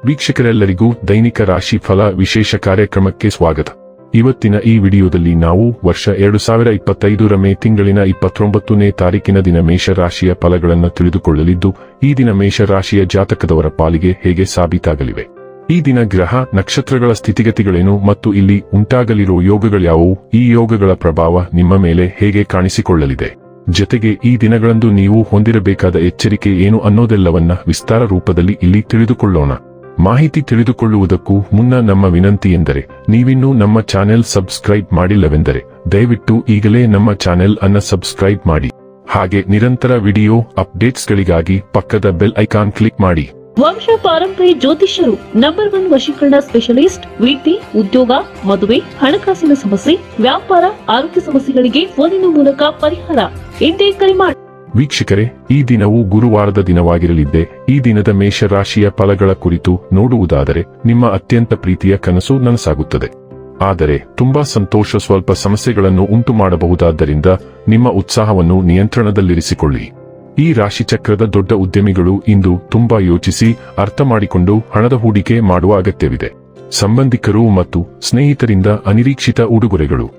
ವೀಕ್ಷಕರೆಲ್ಲರಿಗೂ ದೈನಿಕ ರಾಶಿ ಫಲ ವಿಶೇಷ ಕಾರ್ಯಕ್ರಮಕ್ಕೆ ಸ್ವಾಗತ. ಇವತ್ತಿನ ಈ ವಿಡಿಯೋದಲ್ಲಿ ನಾವು ವರ್ಷ 2025 ಮೇ ತಿಂಗಳಿನ 29ನೇ ತಾರೀಕಿನ ದಿನ ಮೇಷರಾಶಿಯ ಫಲಗಳನ್ನು ತಿಳಿದುಕೊಳ್ಳಲಿದ್ದು, ಈ ದಿನ ಮೇಷರಾಶಿಯ ಜಾತಕದವರ ಪಾಲಿಗೆ ಹೇಗೆ ಸಾಬೀತಾಗಲಿವೆ, ಈ ದಿನ ಗ್ರಹ ನಕ್ಷತ್ರಗಳ ಸ್ಥಿತಿಗತಿಗಳೇನು ಮತ್ತು ಇಲ್ಲಿ ಉಂಟಾಗಲಿರುವ ಯೋಗಗಳ್ಯಾವುವು, ಈ ಯೋಗಗಳ ಪ್ರಭಾವ ನಿಮ್ಮ ಮೇಲೆ ಹೇಗೆ ಕಾಣಿಸಿಕೊಳ್ಳಲಿದೆ, ಜೊತೆಗೆ ಈ ದಿನಗಳಂದು ನೀವು ಹೊಂದಿರಬೇಕಾದ ಎಚ್ಚರಿಕೆ ಏನು ಅನ್ನೋದೆಲ್ಲವನ್ನ ವಿಸ್ತಾರ ರೂಪದಲ್ಲಿ ಇಲ್ಲಿ ತಿಳಿದುಕೊಳ್ಳೋಣ. ಮಾಹಿತಿ ತಿಳಿದುಕೊಳ್ಳುವುದಕ್ಕೂ ಮುನ್ನ ನಮ್ಮ ವಿನಂತಿ ಎಂದರೆ, ನೀವಿನ್ನೂ ನಮ್ಮ ಚಾನೆಲ್ ಸಬ್ಸ್ಕ್ರೈಬ್ ಮಾಡಿಲ್ಲವೆಂದರೆ ದಯವಿಟ್ಟು ಈಗಲೇ ನಮ್ಮ ಚಾನೆಲ್ ಅನ್ನು ಸಬ್ಸ್ಕ್ರೈಬ್ ಮಾಡಿ. ಹಾಗೆ ನಿರಂತರ ವಿಡಿಯೋ ಅಪ್ಡೇಟ್ಸ್ಗಳಿಗಾಗಿ ಪಕ್ಕದ ಬೆಲ್ ಐಕಾನ್ ಕ್ಲಿಕ್ ಮಾಡಿ. ವಂಶ ಪಾರಂಪರ್ಯ ಜ್ಯೋತಿಷ್ಯರು ನಂಬರ್ 1 ವಶೀಕರಣ ಸ್ಪೆಷಲಿಸ್ಟ್. ವೃತ್ತಿ, ಉದ್ಯೋಗ, ಮದುವೆ, ಹಣಕಾಸಿನ ಸಮಸ್ಯೆ, ವ್ಯಾಪಾರ, ಆರೋಗ್ಯ ಸಮಸ್ಯೆಗಳಿಗೆ ಫೋನಿನ ಮೂಲಕ ಪರಿಹಾರ. ಇಂದೇ ಕರೆ ಮಾಡಿ. ವೀಕ್ಷಕರೇ, ಈ ದಿನವು ಗುರುವಾರದ ದಿನವಾಗಿರಲಿದ್ದೆ. ಈ ದಿನದ ಮೇಷರಾಶಿಯ ಫಲಗಳ ಕುರಿತು ನೋಡುವುದಾದರೆ, ನಿಮ್ಮ ಅತ್ಯಂತ ಪ್ರೀತಿಯ ಕನಸು ನನಸಾಗುತ್ತದೆ. ಆದರೆ ತುಂಬಾ ಸಂತೋಷ ಸ್ವಲ್ಪ ಸಮಸ್ಯೆಗಳನ್ನು ಉಂಟು ಮಾಡಬಹುದಾದ್ದರಿಂದ ನಿಮ್ಮ ಉತ್ಸಾಹವನ್ನು ನಿಯಂತ್ರಣದಲ್ಲಿರಿಸಿಕೊಳ್ಳಿ. ಈ ರಾಶಿಚಕ್ರದ ದೊಡ್ಡ ಉದ್ಯಮಿಗಳು ಇಂದು ತುಂಬಾ ಯೋಚಿಸಿ ಅರ್ಥ ಮಾಡಿಕೊಂಡು ಹಣದ ಹೂಡಿಕೆ ಮಾಡುವ ಅಗತ್ಯವಿದೆ. ಸಂಬಂಧಿಕರು ಮತ್ತು ಸ್ನೇಹಿತರಿಂದ ಅನಿರೀಕ್ಷಿತ ಉಡುಗೊರೆಗಳು.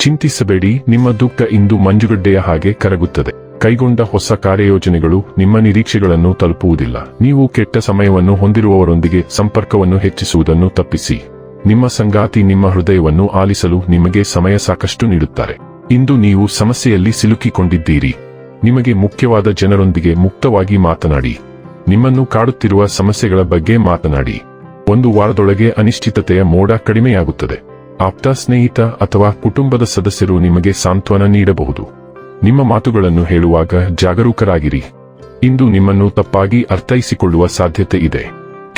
ಚಿಂತಿಸಬೇಡಿ, ನಿಮ್ಮ ದುಃಖ ಇಂದು ಮಂಜುಗಡ್ಡೆಯ ಹಾಗೆ ಕರಗುತ್ತದೆ. ಕೈಗೊಂಡ ಹೊಸ ಕಾರ್ಯಯೋಜನೆಗಳು ನಿಮ್ಮ ನಿರೀಕ್ಷೆಗಳನ್ನು ತಲುಪುವುದಿಲ್ಲ. ನೀವು ಕೆಟ್ಟ ಸಮಯವನ್ನು ಹೊಂದಿರುವವರೊಂದಿಗೆ ಸಂಪರ್ಕವನ್ನು ಹೆಚ್ಚಿಸುವುದನ್ನು ತಪ್ಪಿಸಿ. ನಿಮ್ಮ ಸಂಗಾತಿ ನಿಮ್ಮ ಹೃದಯವನ್ನು ಆಲಿಸಲು ನಿಮಗೆ ಸಮಯ ಸಾಕಷ್ಟು ನೀಡುತ್ತಾರೆ. ಇಂದು ನೀವು ಸಮಸ್ಯೆಯಲ್ಲಿ ಸಿಲುಕಿಕೊಂಡಿದ್ದೀರಿ. ನಿಮಗೆ ಮುಖ್ಯವಾದ ಜನರೊಂದಿಗೆ ಮುಕ್ತವಾಗಿ ಮಾತನಾಡಿ. ನಿಮ್ಮನ್ನು ಕಾಡುತ್ತಿರುವ ಸಮಸ್ಯೆಗಳ ಬಗ್ಗೆ ಮಾತನಾಡಿ. ಒಂದು ವಾರದೊಳಗೆ ಅನಿಶ್ಚಿತತೆಯ ಮೋಡ ಕಡಿಮೆಯಾಗುತ್ತದೆ. ಆಪ್ತ ಸ್ನೇಹಿತ ಅಥವಾ ಕುಟುಂಬದ ಸದಸ್ಯರು ನಿಮಗೆ ಸಾಂತ್ವನ ನೀಡಬಹುದು. ನಿಮ್ಮ ಮಾತುಗಳನ್ನು ಹೇಳುವಾಗ ಜಾಗರೂಕರಾಗಿರಿ. ಇಂದು ನಿಮ್ಮನ್ನು ತಪ್ಪಾಗಿ ಅರ್ಥೈಸಿಕೊಳ್ಳುವ ಸಾಧ್ಯತೆ ಇದೆ.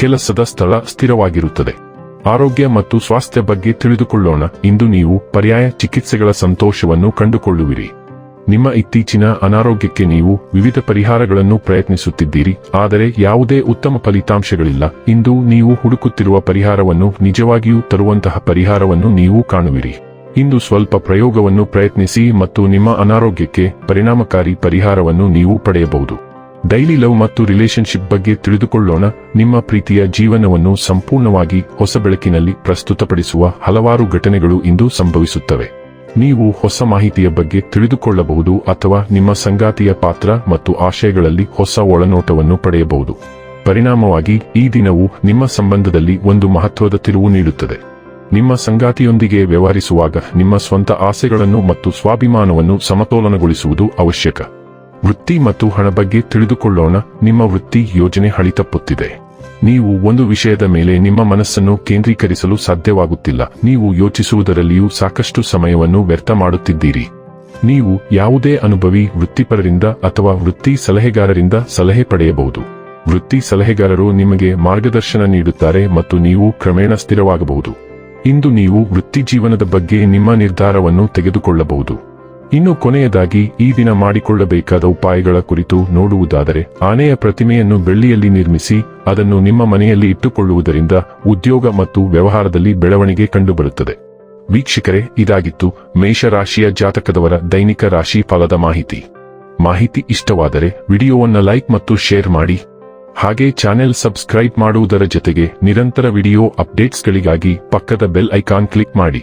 ಕೆಲಸದ ಸ್ಥಳ ಸ್ಥಿರವಾಗಿರುತ್ತದೆ. ಆರೋಗ್ಯ ಮತ್ತು ಸ್ವಾಸ್ಥ್ಯ ಬಗ್ಗೆ ತಿಳಿದುಕೊಳ್ಳೋಣ. ಇಂದು ನೀವು ಪರ್ಯಾಯ ಚಿಕಿತ್ಸೆಗಳ ಸಂತೋಷವನ್ನು ಕಂಡುಕೊಳ್ಳುವಿರಿ. ನಿಮ್ಮ ಇತ್ತೀಚಿನ ಅನಾರೋಗ್ಯಕ್ಕೆ ನೀವು ವಿವಿಧ ಪರಿಹಾರಗಳನ್ನು ಪ್ರಯತ್ನಿಸುತ್ತಿದ್ದೀರಿ, ಆದರೆ ಯಾವುದೇ ಉತ್ತಮ ಫಲಿತಾಂಶಗಳಿಲ್ಲ. ಇಂದು ನೀವು ಹುಡುಕುತ್ತಿರುವ ಪರಿಹಾರವನ್ನು ನಿಜವಾಗಿಯೂ ತರುವಂತಹ ಪರಿಹಾರವನ್ನು ನೀವು ಕಾಣುವಿರಿ. ಇಂದು ಸ್ವಲ್ಪ ಪ್ರಯೋಗವನ್ನು ಪ್ರಯತ್ನಿಸಿ ಮತ್ತು ನಿಮ್ಮ ಅನಾರೋಗ್ಯಕ್ಕೆ ಪರಿಣಾಮಕಾರಿ ಪರಿಹಾರವನ್ನು ನೀವು ಪಡೆಯಬಹುದು. ಡೈಲಿ ಲವ್ ಮತ್ತು ರಿಲೇಶನ್ಶಿಪ್ ಬಗ್ಗೆ ತಿಳಿದುಕೊಳ್ಳೋಣ. ನಿಮ್ಮ ಪ್ರೀತಿಯ ಜೀವನವನ್ನು ಸಂಪೂರ್ಣವಾಗಿ ಹೊಸ ಬೆಳಕಿನಲ್ಲಿ ಪ್ರಸ್ತುತಪಡಿಸುವ ಹಲವಾರು ಘಟನೆಗಳು ಇಂದು ಸಂಭವಿಸುತ್ತವೆ. ನೀವು ಹೊಸ ಮಾಹಿತಿಯ ಬಗ್ಗೆ ತಿಳಿದುಕೊಳ್ಳಬಹುದು ಅಥವಾ ನಿಮ್ಮ ಸಂಗಾತಿಯ ಪಾತ್ರ ಮತ್ತು ಆಶಯಗಳಲ್ಲಿ ಹೊಸ ಒಳನೋಟವನ್ನು ಪಡೆಯಬಹುದು. ಪರಿಣಾಮವಾಗಿ ಈ ದಿನವು ನಿಮ್ಮ ಸಂಬಂಧದಲ್ಲಿ ಒಂದು ಮಹತ್ವದ ತಿರುವು ನೀಡುತ್ತದೆ. ನಿಮ್ಮ ಸಂಗಾತಿಯೊಂದಿಗೆ ವ್ಯವಹರಿಸುವಾಗ ನಿಮ್ಮ ಸ್ವಂತ ಆಸೆಗಳನ್ನು ಮತ್ತು ಸ್ವಾಭಿಮಾನವನ್ನು ಸಮತೋಲನಗೊಳಿಸುವುದು ಅವಶ್ಯಕ. ವೃತ್ತಿ ಮತ್ತು ಹಣ ಬಗ್ಗೆ ತಿಳಿದುಕೊಳ್ಳೋಣ. ನಿಮ್ಮ ವೃತ್ತಿ ಯೋಜನೆ ಹಳಿತಪ್ಪುತ್ತಿದೆ. ನೀವು ಒಂದು ವಿಷಯದ ಮೇಲೆ ನಿಮ್ಮ ಮನಸ್ಸನ್ನು ಕೇಂದ್ರೀಕರಿಸಲು ಸಾಧ್ಯವಾಗುತ್ತಿಲ್ಲ. ನೀವು ಯೋಚಿಸುವುದರಲ್ಲಿಯೂ ಸಾಕಷ್ಟು ಸಮಯವನ್ನು ವ್ಯರ್ಥ ಮಾಡುತ್ತಿದ್ದೀರಿ. ನೀವು ಯಾವುದೇ ಅನುಭವಿ ವೃತ್ತಿಪರರಿಂದ ಅಥವಾ ವೃತ್ತಿ ಸಲಹೆಗಾರರಿಂದ ಸಲಹೆ ಪಡೆಯಬಹುದು. ವೃತ್ತಿ ಸಲಹೆಗಾರರು ನಿಮಗೆ ಮಾರ್ಗದರ್ಶನ ನೀಡುತ್ತಾರೆ ಮತ್ತು ನೀವು ಕ್ರಮೇಣ ಸ್ಥಿರವಾಗಬಹುದು. ಇಂದು ನೀವು ವೃತ್ತಿ ಜೀವನದ ಬಗ್ಗೆ ನಿಮ್ಮ ನಿರ್ಧಾರವನ್ನು ತೆಗೆದುಕೊಳ್ಳಬಹುದು. ಇನ್ನು ಕೊನೆಯದಾಗಿ ಈ ದಿನ ಮಾಡಿಕೊಳ್ಳಬೇಕಾದ ಉಪಾಯಗಳ ಕುರಿತು ನೋಡುವುದಾದರೆ, ಆನೆಯ ಪ್ರತಿಮೆಯನ್ನು ಬೆಳ್ಳಿಯಲ್ಲಿ ನಿರ್ಮಿಸಿ ಅದನ್ನು ನಿಮ್ಮ ಮನೆಯಲ್ಲಿ ಇಟ್ಟುಕೊಳ್ಳುವುದರಿಂದ ಉದ್ಯೋಗ ಮತ್ತು ವ್ಯವಹಾರದಲ್ಲಿ ಬೆಳವಣಿಗೆ ಕಂಡುಬರುತ್ತದೆ. ವೀಕ್ಷಕರೇ, ಇದಾಗಿತ್ತು ಮೇಷರಾಶಿಯ ಜಾತಕದವರ ದೈನಿಕ ರಾಶಿ ಫಲದ ಮಾಹಿತಿ ಇಷ್ಟವಾದರೆ ವಿಡಿಯೋವನ್ನು ಲೈಕ್ ಮತ್ತು ಶೇರ್ ಮಾಡಿ. ಹಾಗೆ ಚಾನೆಲ್ ಸಬ್ಸ್ಕ್ರೈಬ್ ಮಾಡುವುದರ ಜೊತೆಗೆ ನಿರಂತರ ವಿಡಿಯೋ ಅಪ್ಡೇಟ್ಸ್ಗಳಿಗಾಗಿ ಪಕ್ಕದ ಬೆಲ್ ಐಕಾನ್ ಕ್ಲಿಕ್ ಮಾಡಿ.